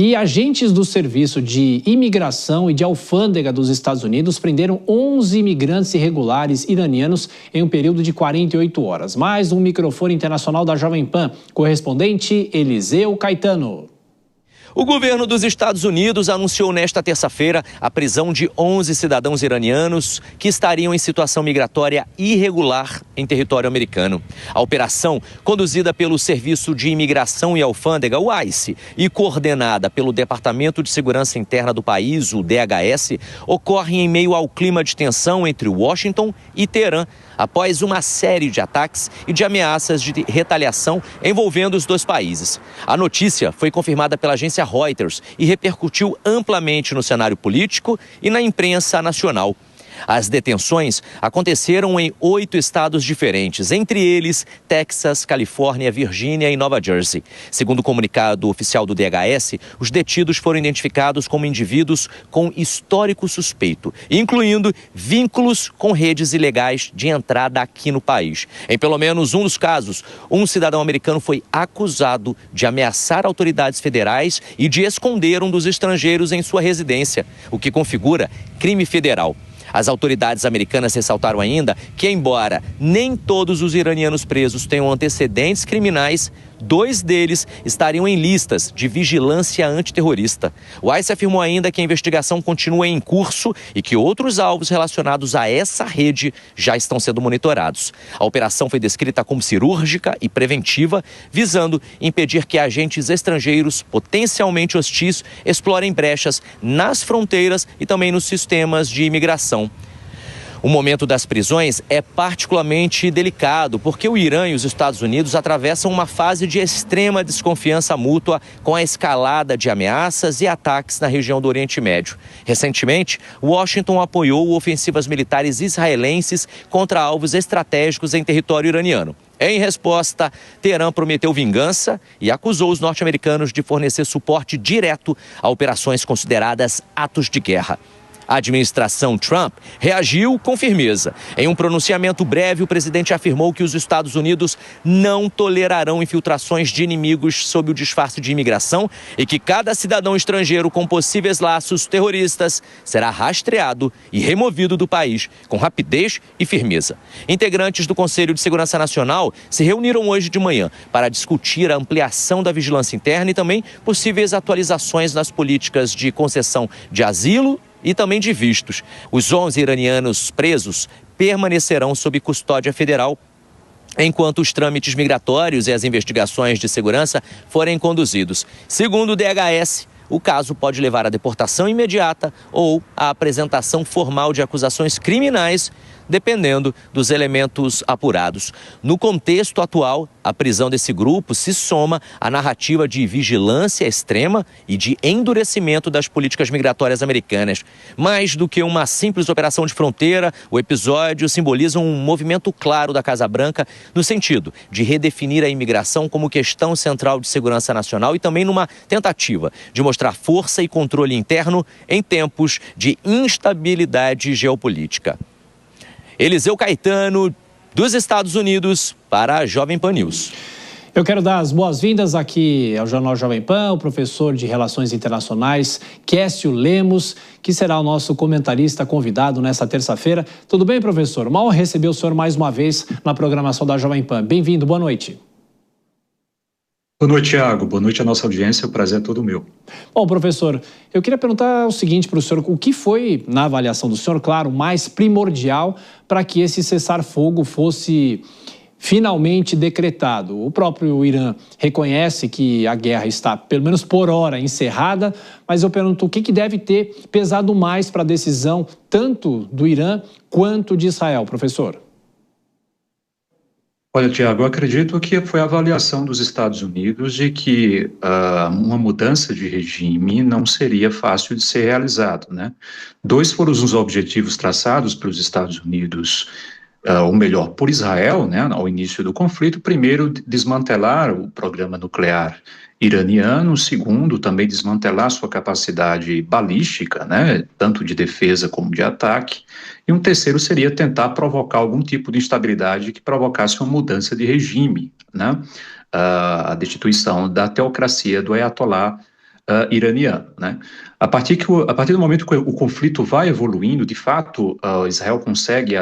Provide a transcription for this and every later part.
E agentes do Serviço de Imigração e de Alfândega dos Estados Unidos prenderam 11 imigrantes irregulares iranianos em um período de 48 horas. Mais um microfone internacional da Jovem Pan. Correspondente Eliseu Caetano. O governo dos Estados Unidos anunciou nesta terça-feira a prisão de 11 cidadãos iranianos que estariam em situação migratória irregular em território americano. A operação, conduzida pelo Serviço de Imigração e Alfândega, o ICE, e coordenada pelo Departamento de Segurança Interna do país, o DHS, ocorre em meio ao clima de tensão entre Washington e Teherã, após uma série de ataques e de ameaças de retaliação envolvendo os dois países. A notícia foi confirmada pela agência Reuters e repercutiu amplamente no cenário político e na imprensa nacional. As detenções aconteceram em 8 estados diferentes, entre eles Texas, Califórnia, Virgínia e Nova Jersey. Segundo o comunicado oficial do DHS, os detidos foram identificados como indivíduos com histórico suspeito, incluindo vínculos com redes ilegais de entrada aqui no país. Em pelo menos um dos casos, um cidadão americano foi acusado de ameaçar autoridades federais e de esconder um dos estrangeiros em sua residência, o que configura crime federal. As autoridades americanas ressaltaram ainda que, embora nem todos os iranianos presos tenham antecedentes criminais, 2 deles estariam em listas de vigilância antiterrorista. O ICE afirmou ainda que a investigação continua em curso e que outros alvos relacionados a essa rede já estão sendo monitorados. A operação foi descrita como cirúrgica e preventiva, visando impedir que agentes estrangeiros potencialmente hostis explorem brechas nas fronteiras e também nos sistemas de imigração. O momento das prisões é particularmente delicado porque o Irã e os Estados Unidos atravessam uma fase de extrema desconfiança mútua com a escalada de ameaças e ataques na região do Oriente Médio. Recentemente, Washington apoiou ofensivas militares israelenses contra alvos estratégicos em território iraniano. Em resposta, Teherã prometeu vingança e acusou os norte-americanos de fornecer suporte direto a operações consideradas atos de guerra. A administração Trump reagiu com firmeza. Em um pronunciamento breve, o presidente afirmou que os Estados Unidos não tolerarão infiltrações de inimigos sob o disfarce de imigração e que cada cidadão estrangeiro com possíveis laços terroristas será rastreado e removido do país com rapidez e firmeza. Integrantes do Conselho de Segurança Nacional se reuniram hoje de manhã para discutir a ampliação da vigilância interna e também possíveis atualizações nas políticas de concessão de asilo e também de vistos. Os 11 iranianos presos permanecerão sob custódia federal enquanto os trâmites migratórios e as investigações de segurança forem conduzidos. Segundo o DHS, o caso pode levar à deportação imediata ou à apresentação formal de acusações criminais, dependendo dos elementos apurados. No contexto atual, a prisão desse grupo se soma à narrativa de vigilância extrema e de endurecimento das políticas migratórias americanas. Mais do que uma simples operação de fronteira, o episódio simboliza um movimento claro da Casa Branca no sentido de redefinir a imigração como questão central de segurança nacional e também numa tentativa de mostrar força e controle interno em tempos de instabilidade geopolítica. Eliseu Caetano, dos Estados Unidos, para a Jovem Pan News. Eu quero dar as boas-vindas aqui ao Jornal Jovem Pan, o professor de Relações Internacionais, Kécio Lemos, que será o nosso comentarista convidado nesta terça-feira. Tudo bem, professor? Mal receber o senhor mais uma vez na programação da Jovem Pan. Bem-vindo, boa noite. Boa noite, Thiago. Boa noite à nossa audiência. O prazer é todo meu. Bom, professor, eu queria perguntar o seguinte para o senhor. O que foi, na avaliação do senhor, claro, mais primordial para que esse cessar-fogo fosse finalmente decretado? O próprio Irã reconhece que a guerra está, pelo menos por hora, encerrada, mas eu pergunto o que deve ter pesado mais para a decisão tanto do Irã quanto de Israel, professor? Olha, Tiago, eu acredito que foi a avaliação dos Estados Unidos de que uma mudança de regime não seria fácil de ser realizado, né? 2 foram os objetivos traçados pelos Estados Unidos, ou melhor, por Israel, né, ao início do conflito. Primeiro, desmantelar o programa nuclear iraniano. Segundo, também desmantelar sua capacidade balística, né, tanto de defesa como de ataque. E um terceiro seria tentar provocar algum tipo de instabilidade que provocasse uma mudança de regime, né, a destituição da teocracia do Ayatollah iraniano, né? A partir do momento que o conflito vai evoluindo, de fato, Israel consegue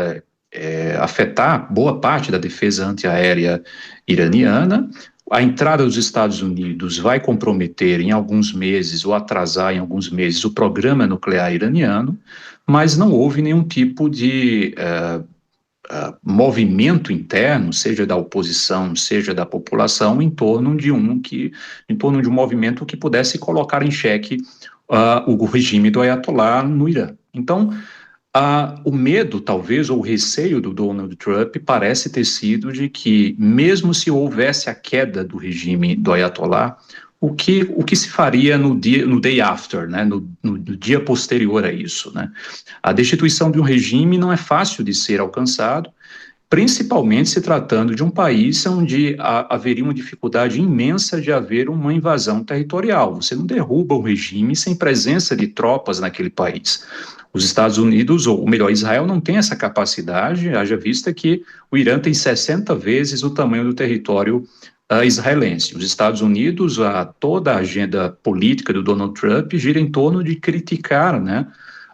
afetar boa parte da defesa antiaérea iraniana. A entrada dos Estados Unidos vai comprometer em alguns meses ou atrasar em alguns meses o programa nuclear iraniano, mas não houve nenhum tipo de movimento interno, seja da oposição, seja da população, em torno de um movimento que pudesse colocar em xeque o regime do Ayatollah no Irã. Então, o medo, talvez, ou o receio do Donald Trump parece ter sido de que, mesmo se houvesse a queda do regime do Ayatollah, o que se faria no day after, né, no dia posterior a isso, né? A destituição de um regime não é fácil de ser alcançado, principalmente se tratando de um país onde haveria uma dificuldade imensa de haver uma invasão territorial. Você não derruba um regime sem presença de tropas naquele país. Os Estados Unidos, ou melhor, Israel, não tem essa capacidade, haja vista que o Irã tem 60 vezes o tamanho do território israelense. Os Estados Unidos, toda a agenda política do Donald Trump gira em torno de criticar, né,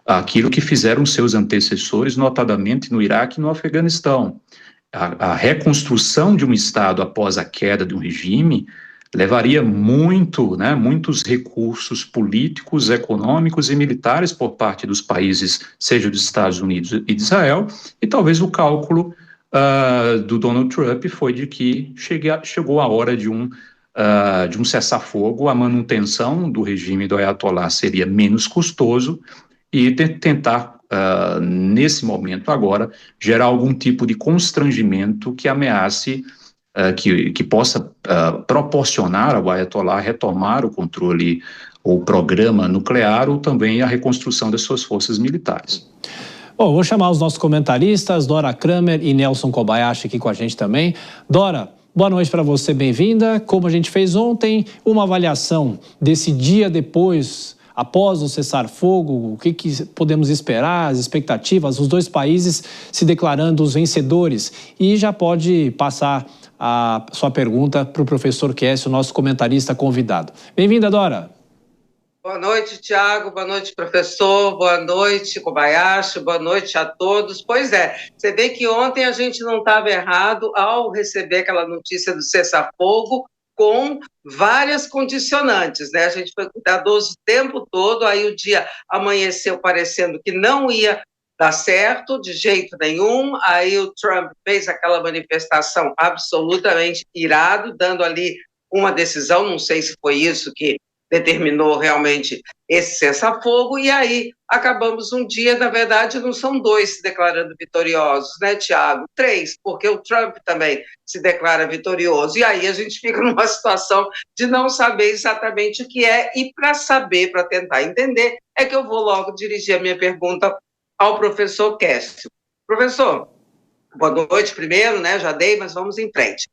aquilo que fizeram seus antecessores, notadamente no Iraque e no Afeganistão. A reconstrução de um Estado após a queda de um regime levaria muitos recursos políticos, econômicos e militares por parte dos países, seja dos Estados Unidos e de Israel, e talvez o cálculo do Donald Trump foi de que chegou a hora de um cessar-fogo, a manutenção do regime do Ayatollah seria menos custoso e tentar, nesse momento agora, gerar algum tipo de constrangimento que ameace, que possa proporcionar ao Ayatollah retomar o controle, o programa nuclear ou também a reconstrução das suas forças militares. Bom, vou chamar os nossos comentaristas, Dora Kramer e Nelson Kobayashi aqui com a gente também. Dora, boa noite para você, bem-vinda. Como a gente fez ontem, uma avaliação desse dia depois, após o cessar-fogo, o que podemos esperar, as expectativas, os dois países se declarando os vencedores. E já pode passar a sua pergunta para o professor Kessio, nosso comentarista convidado. Bem-vinda, Dora. Boa noite, Tiago. Boa noite, professor. Boa noite, Kobayashi. Boa noite a todos. Pois é, você vê que ontem a gente não estava errado ao receber aquela notícia do cessar-fogo com várias condicionantes, né? A gente foi cuidadoso o tempo todo, aí o dia amanheceu parecendo que não ia dar certo de jeito nenhum, aí o Trump fez aquela manifestação absolutamente irado, dando ali uma decisão, não sei se foi isso que determinou realmente esse cessar-fogo, e aí acabamos um dia, na verdade, não são dois se declarando vitoriosos, né, Tiago? 3, porque o Trump também se declara vitorioso, e aí a gente fica numa situação de não saber exatamente o que é, e para saber, para tentar entender, é que eu vou logo dirigir a minha pergunta ao professor Kessio. Professor, boa noite primeiro, né, já dei, mas vamos em frente.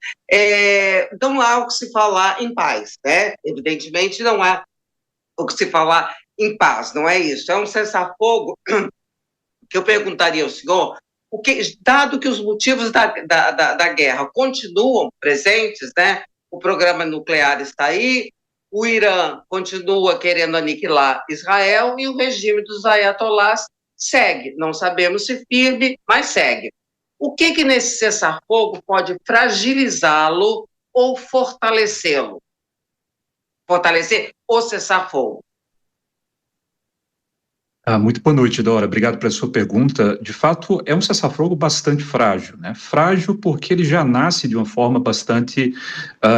Não há o que se falar em paz, né? Evidentemente não há o que se falar em paz, não é isso? É um cessar-fogo que eu perguntaria ao senhor, dado que os motivos da guerra continuam presentes, né? O programa nuclear está aí, o Irã continua querendo aniquilar Israel e o regime dos ayatollahs segue, não sabemos se firme, mas segue. O que nesse cessar-fogo pode fragilizá-lo ou fortalecê-lo? Fortalecer ou cessar-fogo? Muito boa noite, Dora. Obrigado pela sua pergunta. De fato, é um cessar-fogo bastante frágil, né? Frágil porque ele já nasce de uma forma bastante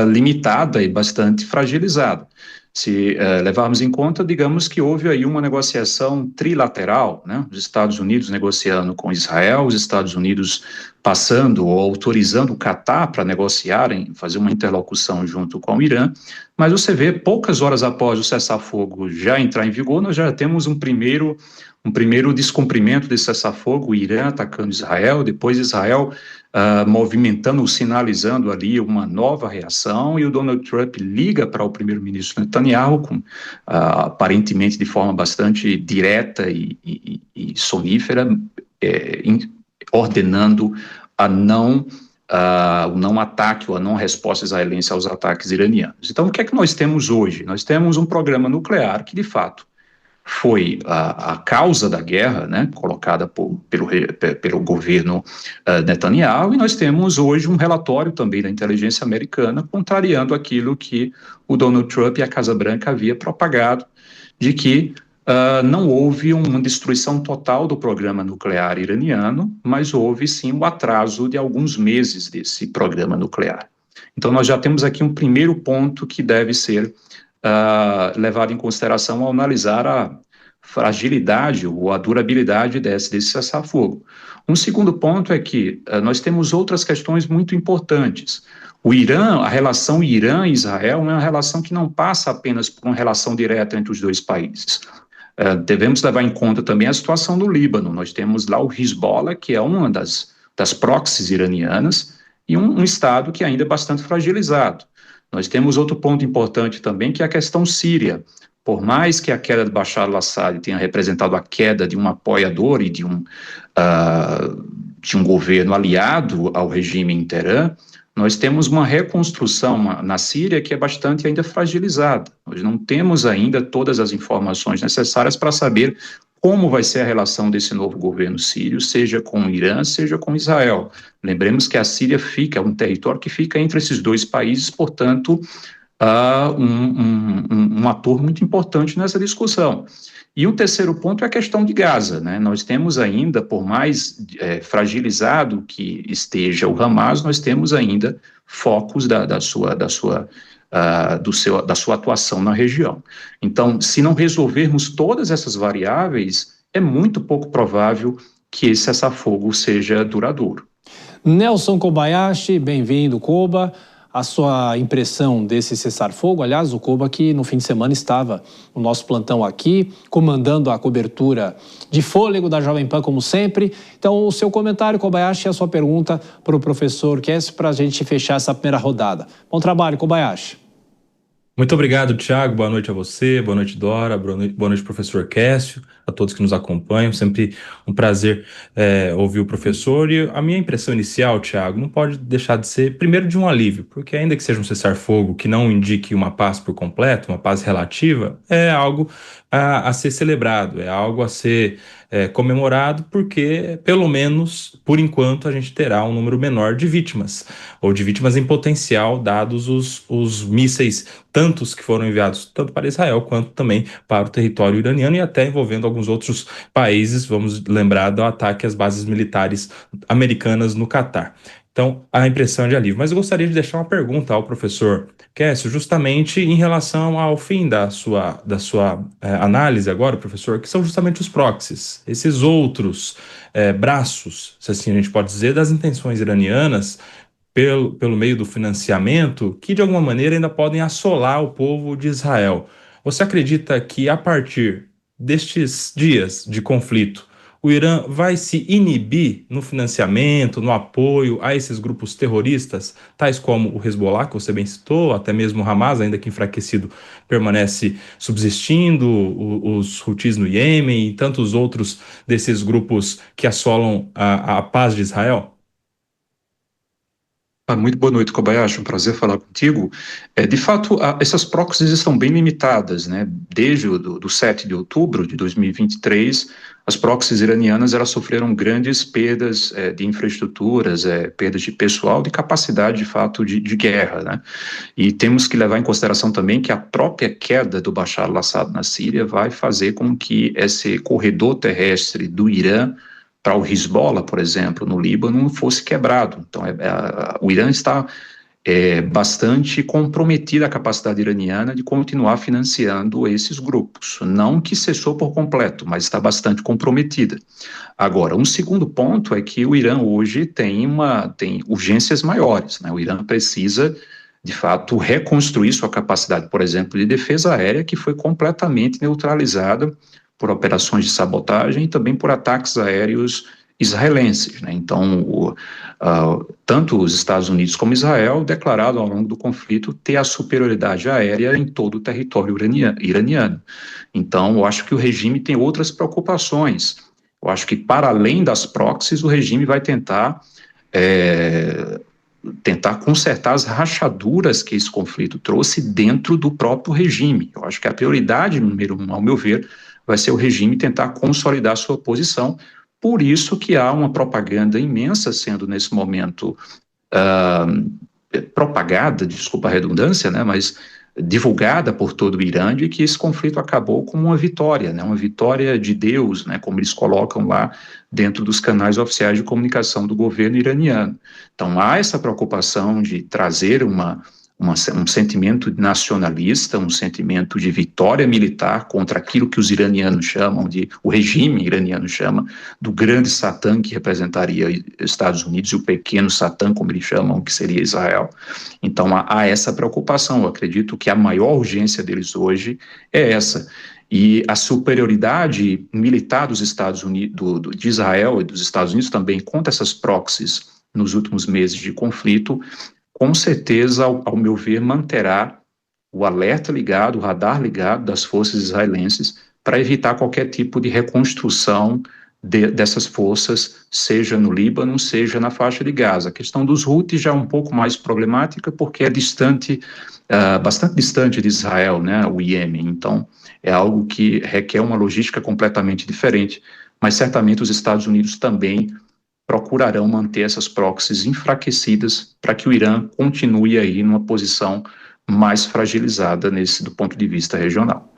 limitada e bastante fragilizada. Se levarmos em conta, digamos que houve aí uma negociação trilateral, né? Os Estados Unidos negociando com Israel, os Estados Unidos passando ou autorizando o Catar para negociarem, fazer uma interlocução junto com o Irã, mas você vê, poucas horas após o cessar-fogo já entrar em vigor, nós já temos um primeiro descumprimento desse cessar-fogo, o Irã atacando Israel, depois Israel movimentando, sinalizando ali uma nova reação, e o Donald Trump liga para o primeiro-ministro Netanyahu, aparentemente de forma bastante direta e sonífera, ordenando a não o não ataque ou a não resposta israelense aos ataques iranianos. Então, o que é que nós temos hoje? Nós temos um programa nuclear que, de fato, foi a causa da guerra, né, colocada pelo governo Netanyahu, e nós temos hoje um relatório também da inteligência americana contrariando aquilo que o Donald Trump e a Casa Branca havia propagado, de que não houve uma destruição total do programa nuclear iraniano, mas houve sim um atraso de alguns meses desse programa nuclear. Então nós já temos aqui um primeiro ponto que deve ser levado em consideração ao analisar a fragilidade ou a durabilidade desse cessar-fogo. Um segundo ponto é que nós temos outras questões muito importantes. O Irã, a relação Irã-Israel é uma relação que não passa apenas por uma relação direta entre os dois países. Devemos levar em conta também a situação do Líbano. Nós temos lá o Hezbollah, que é uma das proxies iranianas, e um Estado que ainda é bastante fragilizado. Nós temos outro ponto importante também, que é a questão síria. Por mais que a queda de Bashar al-Assad tenha representado a queda de um apoiador e de um governo aliado ao regime em Teherã, nós temos uma reconstrução na Síria que é bastante ainda fragilizada. Nós não temos ainda todas as informações necessárias para saber como vai ser a relação desse novo governo sírio, seja com o Irã, seja com Israel. Lembremos que a Síria é um território que fica entre esses dois países, portanto, um ator muito importante nessa discussão. E o terceiro ponto é a questão de Gaza, né? Nós temos ainda, por mais fragilizado que esteja o Hamas, nós temos ainda focos da sua atuação na região. Então, se não resolvermos todas essas variáveis, é muito pouco provável que esse cessar-fogo seja duradouro. Nelson Kobayashi, bem-vindo, Koba. A sua impressão desse cessar-fogo? Aliás, o Koba que no fim de semana estava no nosso plantão aqui, comandando a cobertura de fôlego da Jovem Pan, como sempre. Então, o seu comentário, Kobayashi, e a sua pergunta para o professor Kessio, para a gente fechar essa primeira rodada. Bom trabalho, Kobayashi. Muito obrigado, Thiago. Boa noite a você, boa noite, Dora, boa noite, professor Kessio, a todos que nos acompanham. Sempre um prazer ouvir o professor. E a minha impressão inicial, Thiago, não pode deixar de ser, primeiro, de um alívio, porque ainda que seja um cessar-fogo que não indique uma paz por completo, uma paz relativa, é algo a ser celebrado, é algo a ser comemorado, porque, pelo menos, por enquanto, a gente terá um número menor de vítimas, ou de vítimas em potencial, dados os mísseis, tantos que foram enviados tanto para Israel, quanto também para o território iraniano, e até envolvendo alguns outros países. Vamos lembrar do ataque às bases militares americanas no Catar. Então, a impressão é de alívio. Mas eu gostaria de deixar uma pergunta ao professor Kessio, justamente em relação ao fim da sua análise agora, professor, que são justamente os proxies, esses outros braços, se assim a gente pode dizer, das intenções iranianas, pelo meio do financiamento, que de alguma maneira ainda podem assolar o povo de Israel. Você acredita que a partir destes dias de conflito, o Irã vai se inibir no financiamento, no apoio a esses grupos terroristas, tais como o Hezbollah, que você bem citou, até mesmo o Hamas, ainda que enfraquecido, permanece subsistindo, os Houthis no Iêmen e tantos outros desses grupos que assolam a paz de Israel? Muito boa noite, Kobayashi, um prazer falar contigo. De fato, essas proxies estão bem limitadas, né? Desde o 7 de outubro de 2023, as proxies iranianas elas sofreram grandes perdas de infraestruturas, perdas de pessoal, de capacidade, de fato, de guerra, né? E temos que levar em consideração também que a própria queda do Bashar al-Assad na Síria vai fazer com que esse corredor terrestre do Irã para o Hezbollah, por exemplo, no Líbano, fosse quebrado. Então, o Irã está bastante comprometido a capacidade iraniana de continuar financiando esses grupos. Não que cessou por completo, mas está bastante comprometida. Agora, um segundo ponto é que o Irã hoje tem urgências maiores, né? O Irã precisa, de fato, reconstruir sua capacidade, por exemplo, de defesa aérea, que foi completamente neutralizada por operações de sabotagem e também por ataques aéreos israelenses, né? Então, tanto os Estados Unidos como Israel declararam ao longo do conflito ter a superioridade aérea em todo o território iraniano. Então, eu acho que o regime tem outras preocupações. Eu acho que, para além das proxies, o regime vai tentar tentar consertar as rachaduras que esse conflito trouxe dentro do próprio regime. Eu acho que a prioridade número 1, ao meu ver, vai ser o regime tentar consolidar sua posição. Por isso que há uma propaganda imensa sendo, nesse momento, propagada, desculpa a redundância, né, mas divulgada por todo o Irã, de que esse conflito acabou com uma vitória, né, uma vitória de Deus, né, como eles colocam lá dentro dos canais oficiais de comunicação do governo iraniano. Então há essa preocupação de trazer um sentimento nacionalista, um sentimento de vitória militar contra aquilo que os iranianos chamam o regime iraniano chama, do grande Satã que representaria Estados Unidos e o pequeno Satã, como eles chamam, que seria Israel. Então há essa preocupação. Eu acredito que a maior urgência deles hoje é essa. E a superioridade militar dos Estados Unidos, de Israel e dos Estados Unidos também contra essas proxies nos últimos meses de conflito, com certeza, ao meu ver, manterá o alerta ligado, o radar ligado das forças israelenses para evitar qualquer tipo de reconstrução dessas forças, seja no Líbano, seja na faixa de Gaza. A questão dos Houthis já é um pouco mais problemática porque é distante, bastante distante de Israel, né, o Iêmen. Então, é algo que requer uma logística completamente diferente, mas certamente os Estados Unidos também procurarão manter essas proxies enfraquecidas para que o Irã continue aí numa posição mais fragilizada do ponto de vista regional.